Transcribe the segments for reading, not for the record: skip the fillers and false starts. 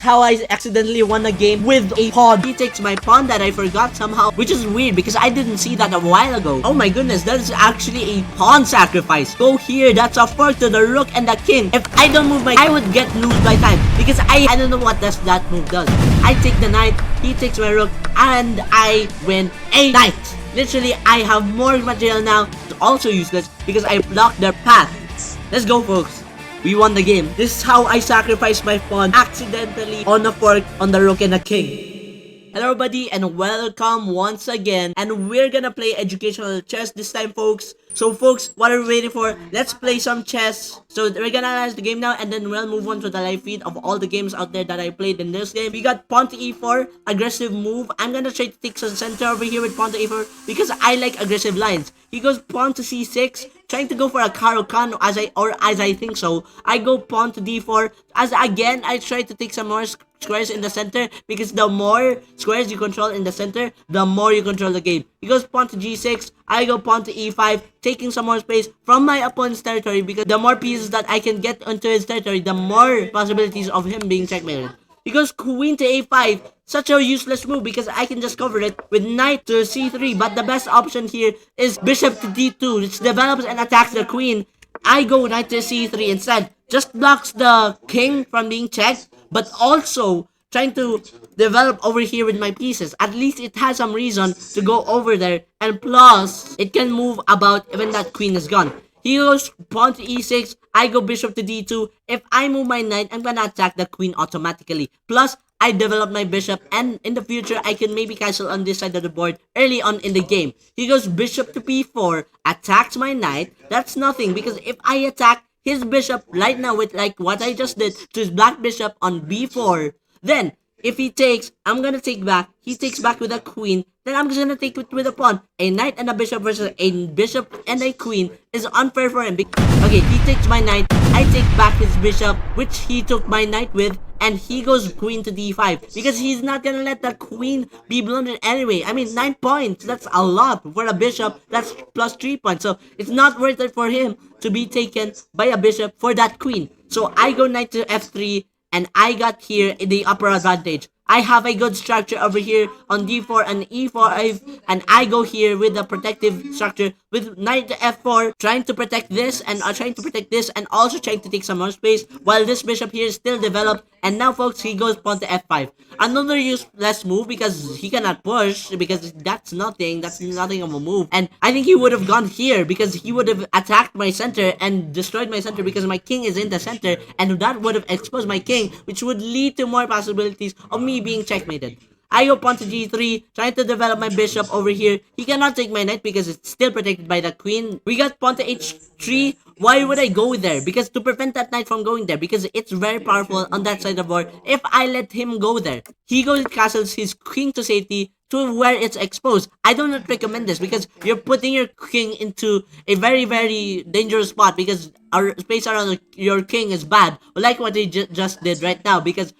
how I accidentally won a game with a pawn. He takes my pawn that I forgot somehow, which is weird because I didn't see that a while ago. Oh my goodness, that is actually a pawn sacrifice. Go here, that's a fork to the rook and the king. If I don't move I would get lose by time because I don't know what that move does. I take the knight, he takes my rook, and I win a knight. Literally, I have more material now, also useless because I blocked their path. Let's go, folks. We won the game. This is how I sacrificed my pawn accidentally on a fork on the rook and the king. Hello everybody and welcome once again, and we're gonna play educational chess this time, folks. So folks, what are we waiting for? Let's play some chess. So we're gonna analyze the game now, and then we'll move on to the live feed of all the games out there that I played in this game. We got pawn to e4, aggressive move. I'm gonna try to take some center over here with pawn to e4 because I like aggressive lines. He goes pawn to c6, trying to go for a Caro-Can as I think so. I go pawn to d4 as again I try to take some more squares in the center because the more squares you control in the center, the more you control the game. He goes pawn to g6, I go pawn to e5, taking some more space from my opponent's territory because the more pieces that I can get onto his territory, the more possibilities of him being checkmated. He goes queen to a5, such a useless move because I can just cover it with knight to c3, but the best option here is bishop to d2, which develops and attacks the queen. I go knight to c3 instead, just blocks the king from being checked, but also trying to develop over here with my pieces. At least it has some reason to go over there, and plus it can move about even that queen is gone. He goes pawn to e6, I go bishop to d2. If I move my knight, I'm gonna attack the queen automatically. Plus, I develop my bishop, and in the future, I can maybe castle on this side of the board early on in the game. He goes bishop to b4, attacks my knight. That's nothing, because if I attack his bishop right now with like what I just did to his black bishop on b4, then if he takes, I'm gonna take back. He takes back with a queen. Then I'm just gonna take it with a pawn. A knight and a bishop versus a bishop and a queen is unfair for him. Okay, he takes my knight. I take back his bishop, which he took my knight with. And he goes queen to d5 because he's not gonna let the queen be blundered anyway. I mean, 9 points. That's a lot for a bishop. That's plus 3 points. So it's not worth it for him to be taken by a bishop for that queen. So I go knight to f3. And I got here the upper advantage. I have a good structure over here on d4 and e5, and I go here with the protective structure with knight to f4, trying to protect this and also trying to take some more space while this bishop here is still developed. And now, folks, he goes pawn to f5. Another useless move because he cannot push because that's nothing of a move. And I think he would have gone here because he would have attacked my center and destroyed my center because my king is in the center, and that would have exposed my king, which would lead to more possibilities of me being checkmated. I go pawn to g3, trying to develop my bishop over here. He cannot take my knight because it's still protected by the queen. We got pawn to h3. Why would I go there? Because to prevent that knight from going there, because it's very powerful on that side of the board if I let him go there. He goes and castles his king to safety to where it's exposed. I do not recommend this because you're putting your king into a very, very dangerous spot because our space around your king is bad. Like what he just did right now, because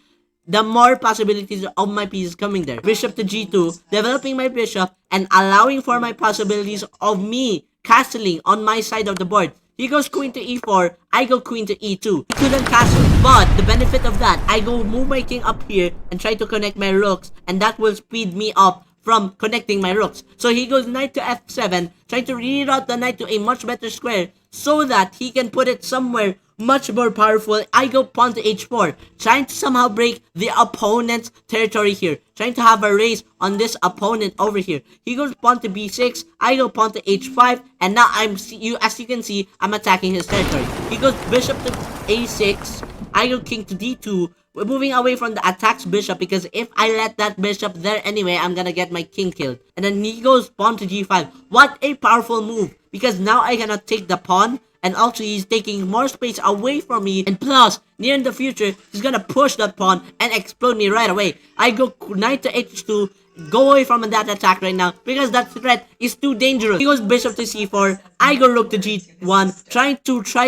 the more possibilities of my pieces coming there. Bishop to g2, developing my bishop and allowing for my possibilities of me castling on my side of the board. He goes queen to e4, I go queen to e2. He couldn't castle, but the benefit of that, I go move my king up here and try to connect my rooks, and that will speed me up from connecting my rooks. So he goes knight to f7, trying to reroute the knight to a much better square so that he can put it somewhere much more powerful. I go pawn to h4, trying to somehow break the opponent's territory here, trying to have a race on this opponent over here. He goes pawn to b6, I go pawn to h5, and now as you can see, I'm attacking his territory. He goes bishop to a6, I go king to d2. We're moving away from the attacks bishop because if I let that bishop there anyway, I'm gonna get my king killed. And then he goes pawn to g5. What a powerful move, because now I cannot take the pawn, and also he's taking more space away from me, and plus near in the future he's gonna push that pawn and explode me right away. I go knight to h2, go away from that attack right now because that threat is too dangerous. He goes bishop to c4, I go rook to g1, trying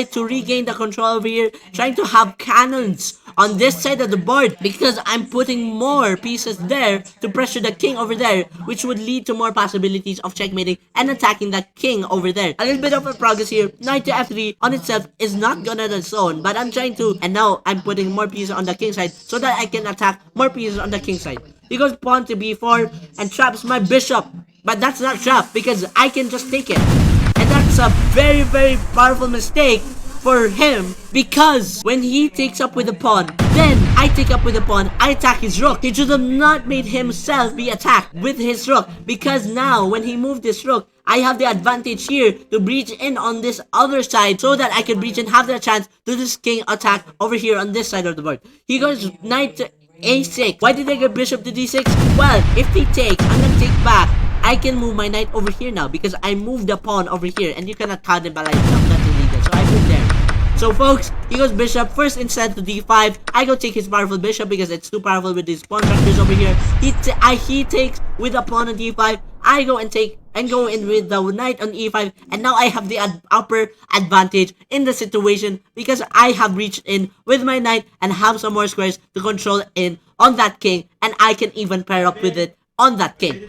to regain the control over here, trying to have cannons on this side of the board because I'm putting more pieces there to pressure the king over there, which would lead to more possibilities of checkmating and attacking that king over there. A little bit of a progress here. Knight to f3 on itself is not gonna the zone, but I'm trying to, and now I'm putting more pieces on the king side so that I can attack more pieces on the king side. He goes pawn to b4 and traps my bishop, but that's not trap because I can just take it. And that's a very, very powerful mistake for him because when he takes up with the pawn, then I take up with the pawn, I attack his rook. He should have not made himself be attacked with his rook because now when he moved this rook, I have the advantage here to breach in on this other side so that I can breach and have the chance to this king attack over here on this side of the board. He goes knight to a6. Why did I get bishop to d6? Well, if he takes, I'm gonna take back. I can move my knight over here now because I moved the pawn over here and you cannot cannibalize them. That's illegal. So I moved there. So folks, he goes bishop first instead to d5. I go take his powerful bishop because it's too powerful with these pawn structures over here. He takes with the pawn on d5. I go and take and go in with the knight on e5, and now I have the upper advantage in the situation because I have reached in with my knight and have some more squares to control in on that king, and I can even pair up with it on that king.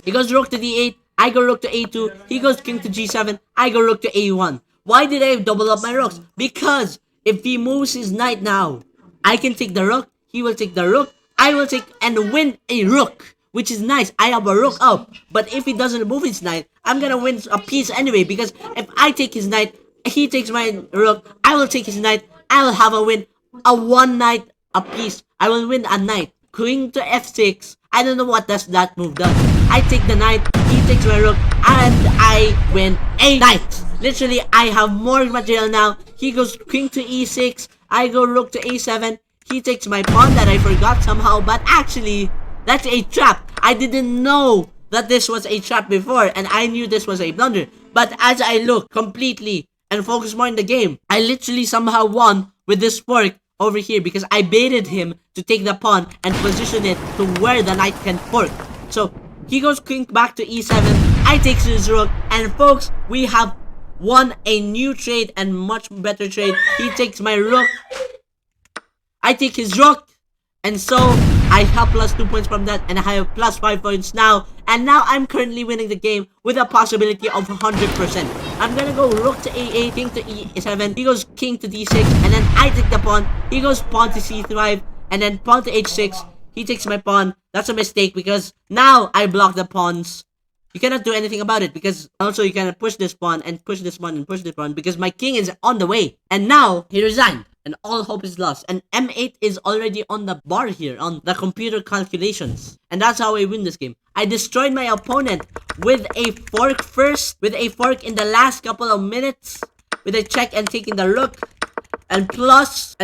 He goes rook to d8, I go rook to a2, he goes king to g7, I go rook to a1. Why did I double up my rooks? Because if he moves his knight now, I can take the rook, he will take the rook, I will take and win a rook, which is nice. I have a rook up, but if he doesn't move his knight, I'm gonna win a piece anyway because if I take his knight, he takes my rook, I will take his knight, I will have a win, a one knight a piece. I will win a knight. Queen to f6. I don't know what that move does. I take the knight, he takes my rook, and I win a knight. Literally, I have more material now. He goes king to e6, I go rook to a7, he takes my pawn that I forgot somehow, but actually, that's a trap. I didn't know that this was a trap before, and I knew this was a blunder. But as I look completely and focus more in the game, I literally somehow won with this fork over here because I baited him to take the pawn and position it to where the knight can fork. So he goes king back to e7, I take his rook, and folks, we have won a new trade and much better trade. He takes my rook, I take his rook, and so I have plus 2 points from that, and I have plus 5 points now. And now I'm currently winning the game with a possibility of 100%. I'm gonna go rook to a8, king to e7, he goes king to d6, and then I take the pawn, he goes pawn to c5, and then pawn to h6, he takes my pawn. That's a mistake because now I block the pawns. You cannot do anything about it because also you cannot push this pawn and push this pawn and push this pawn because my king is on the way. And now he resigned. And all hope is lost. And m8 is already on the bar here on the computer calculations. And that's how I win this game. I destroyed my opponent with a fork first. With a fork in the last couple of minutes. With a check and taking the rook. And plus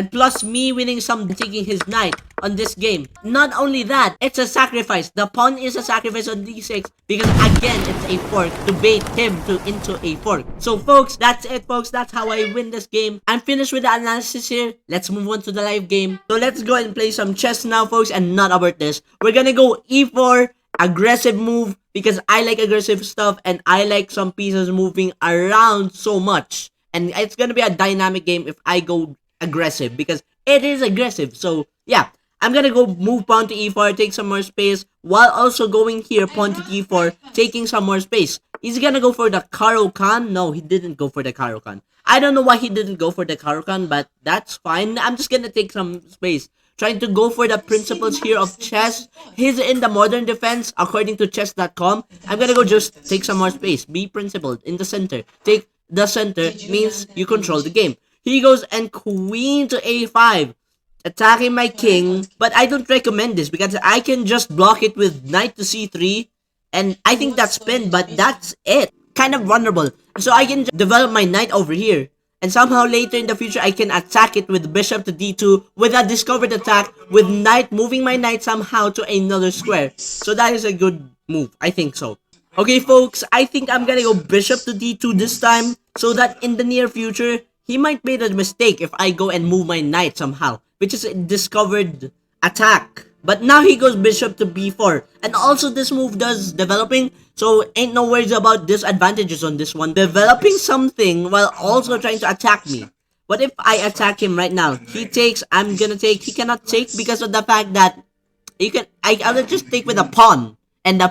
me winning some taking his knight on this game. Not only that, it's a sacrifice. The pawn is a sacrifice on d6 because again it's a fork to bait him into a fork. So folks, that's it folks. That's how I win this game. I'm finished with the analysis here. Let's move on to the live game. So let's go and play some chess now folks, and not about this. We're gonna go e4, aggressive move because I like aggressive stuff and I like some pieces moving around so much. And it's gonna be a dynamic game if I go aggressive because it is aggressive. So yeah, I'm gonna go move pawn to e4, take some more space, while also going here pawn to d4, taking some more space. He's gonna go for the Caro-Kann. No, he didn't go for the Caro-Kann. I don't know why he didn't go for the Caro-Kann, but that's fine. I'm just gonna take some space. Trying to go for the principles here of chess. He's in the modern defense according to chess.com. I'm gonna go just take some more space. Be principled in the center. Take the center means you control the game. He goes and queen to a5, attacking my king, but I don't recommend this because I can just block it with knight to c3, and I think that's spin, but that's it. Kind of vulnerable. So I can develop my knight over here, and somehow later in the future I can attack it with bishop to d2 with a discovered attack with knight, moving my knight somehow to another square. So that is a good move. I think so. Okay folks, I think I'm gonna go bishop to d2 this time, so that in the near future, he might make a mistake if I go and move my knight somehow, which is a discovered attack. But now he goes bishop to b4, and also this move does developing, so ain't no worries about disadvantages on this one. Developing something while also trying to attack me. What if I attack him right now? He takes, I'm gonna take, he cannot take because of the fact that I'll just take with a pawn. And a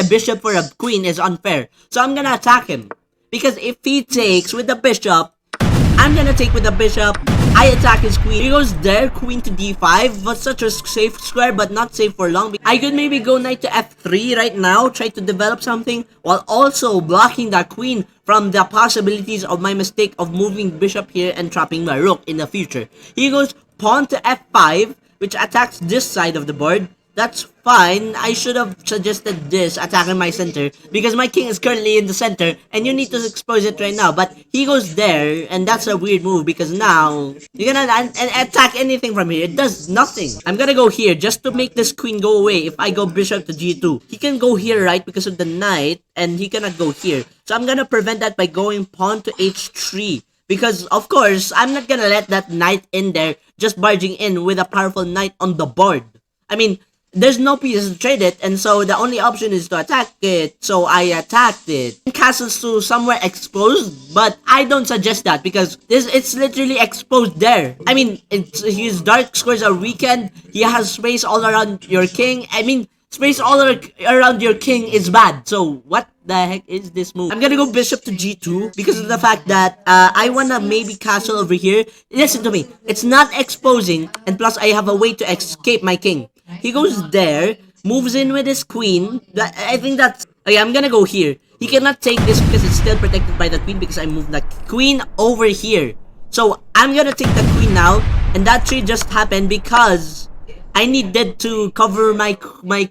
bishop for a queen is unfair. So I'm gonna attack him. Because if he takes with the bishop, I'm gonna take with the bishop. I attack his queen. He goes there, queen to d5. Was such a safe square, but not safe for long. I could maybe go knight to f3 right now, try to develop something, while also blocking the queen from the possibilities of my mistake of moving bishop here and trapping my rook in the future. He goes pawn to f5, which attacks this side of the board. That's fine. I should have suggested this, attacking my center, because my king is currently in the center, and you need to expose it right now. But he goes there, and that's a weird move, because now, you're gonna attack anything from here. It does nothing. I'm gonna go here, just to make this queen go away. If I go bishop to g2, he can go here, right, because of the knight, and he cannot go here. So I'm gonna prevent that by going pawn to h3. Because, of course, I'm not gonna let that knight in there, just barging in with a powerful knight on the board. I mean, there's no pieces to trade it, and so the only option is to attack it, so I attacked it. Castles to somewhere exposed, but I don't suggest that because it's literally exposed there. I mean, his dark squares are weakened, he has space all around your king. I mean, space all around your king is bad, so what the heck is this move? I'm gonna go bishop to g2 because of the fact that I wanna maybe castle over here. Listen to me, it's not exposing, and plus I have a way to escape my king. He goes there, moves in with his queen. I think that's... Okay, I'm gonna go here. He cannot take this because it's still protected by the queen because I moved the queen over here. So, I'm gonna take the queen now. And that trade just happened because I needed to cover my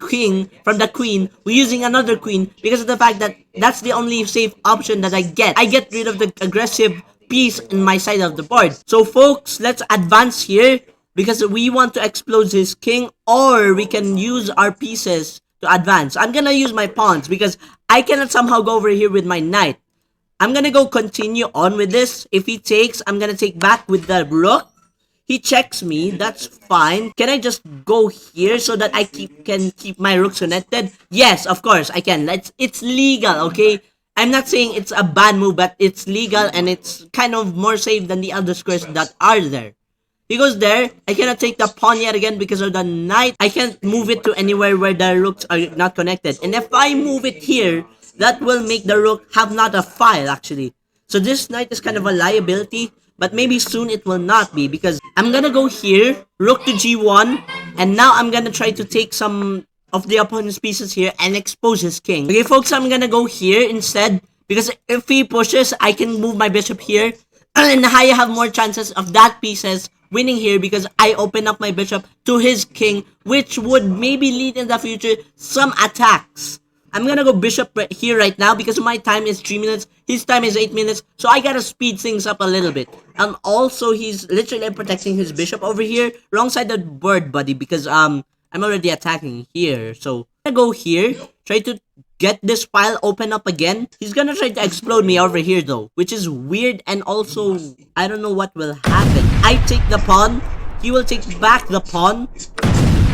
king from the queen using another queen because of the fact that that's the only safe option that I get. I get rid of the aggressive piece in my side of the board. So, folks, let's advance here. Because we want to explode his king, or we can use our pieces to advance. I'm gonna use my pawns because I cannot somehow go over here with my knight. I'm gonna go continue on with this. If he takes, I'm gonna take back with the rook. He checks me, that's fine. Can I just go here so that I can keep my rooks connected? Yes, of course, I can. It's legal, okay? I'm not saying it's a bad move, but it's legal and it's kind of more safe than the other squares that are there. He goes there. I cannot take the pawn yet again because of the knight. I can't move it to anywhere where the rooks are not connected. And if I move it here, that will make the rook have not a file actually. So this knight is kind of a liability. But maybe soon it will not be because I'm gonna go here. Rook to g1. And now I'm gonna try to take some of the opponent's pieces here and expose his king. Okay folks, I'm gonna go here instead. Because if he pushes, I can move my bishop here. And I have more chances of that pieces winning here because I open up my bishop to his king, which would maybe lead in the future some attacks. I'm gonna go bishop here right now because my time is 3 minutes, his time is 8 minutes, so I gotta speed things up a little bit. And also, he's literally protecting his bishop over here, wrong side of the board, buddy, because I'm already attacking here. So, I'm gonna go here, try to get this file open up again. He's gonna try to explode me over here though, which is weird and also, I don't know what will happen. I take the pawn, he will take back the pawn.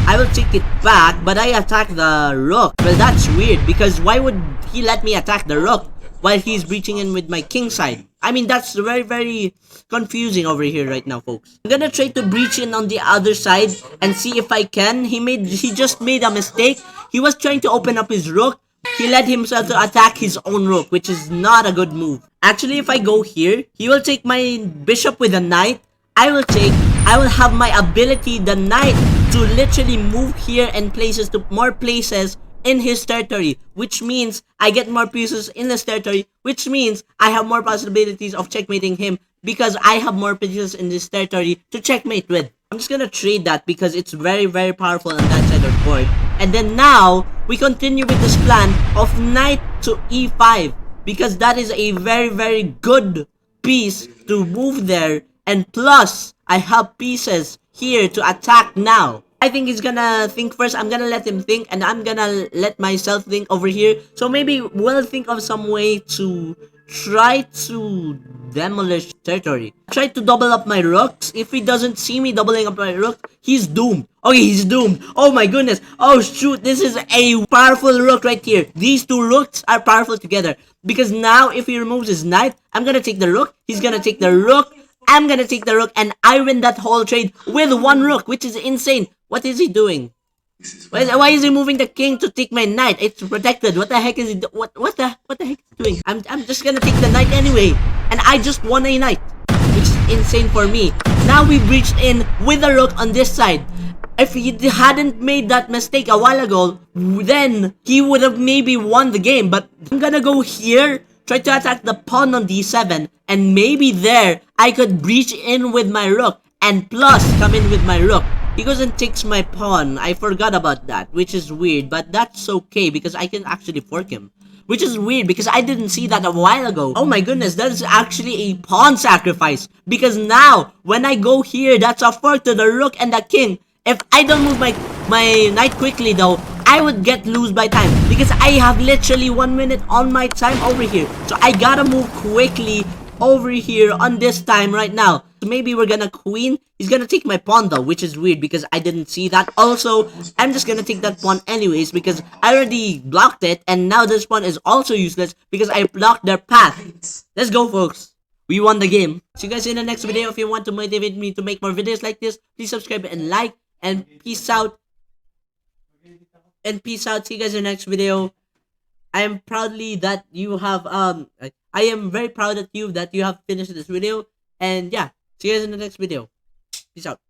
I will take it back, but I attack the rook. Well, that's weird because why would he let me attack the rook while he's breaching in with my king side? I mean, that's very, very confusing over here right now, folks. I'm gonna try to breach in on the other side and see if I can. He just made a mistake. He was trying to open up his rook. He led himself to attack his own rook, which is not a good move. Actually, if I go here, he will take my bishop with a knight. I will have my ability, the knight, to literally move here and places to more places in his territory, which means I get more pieces in his territory, which means I have more possibilities of checkmating him because I have more pieces in this territory to checkmate with. I'm just gonna trade that because it's very, very powerful on that side of the board. And then now, we continue with this plan of knight to e5 because that is a very, very good piece to move there. And plus, I have pieces here to attack now. I think he's gonna think first. I'm gonna let him think and I'm gonna let myself think over here. So maybe we'll think of some way to try to demolish territory. Try to double up my rooks. If he doesn't see me doubling up my rook, he's doomed. Okay, he's doomed. Oh my goodness. Oh shoot, this is a powerful rook right here. These two rooks are powerful together. Because now, if he removes his knight, I'm gonna take the rook. He's gonna take the rook. I'm gonna take the rook and I win that whole trade with one rook, which is insane. What is he doing? Why is he moving the king to take my knight? It's protected. What the heck is he what the heck is he doing? I'm just gonna take the knight anyway. And I just won a knight, which is insane for me. Now we breached in with the rook on this side. If he hadn't made that mistake a while ago, then he would have maybe won the game. But I'm gonna go here, try to attack the pawn on d7, and maybe there I could breach in with my rook and plus come in with my rook. He goes and takes my pawn. I forgot about that, which is weird, but that's okay because I can actually fork him. Which is weird because I didn't see that a while ago. Oh my goodness, that is actually a pawn sacrifice. Because now, when I go here, that's a fork to the rook and the king. If I don't move my knight quickly though, I would get lose by time. Because I have literally 1 minute on my time over here. So I gotta move quickly over here on this time right now. So maybe we're gonna queen. He's gonna take my pawn though, which is weird because I didn't see that. Also, I'm just gonna take that pawn anyways because I already blocked it. And now this pawn is also useless because I blocked their path. Let's go, folks. We won the game. See you guys in the next video. If you want to motivate me to make more videos like this, please subscribe and like. And peace out. See you guys in the next video. I am proudly that you have I am very proud of you that you have finished this video. And yeah, see you guys in the next video. Peace out.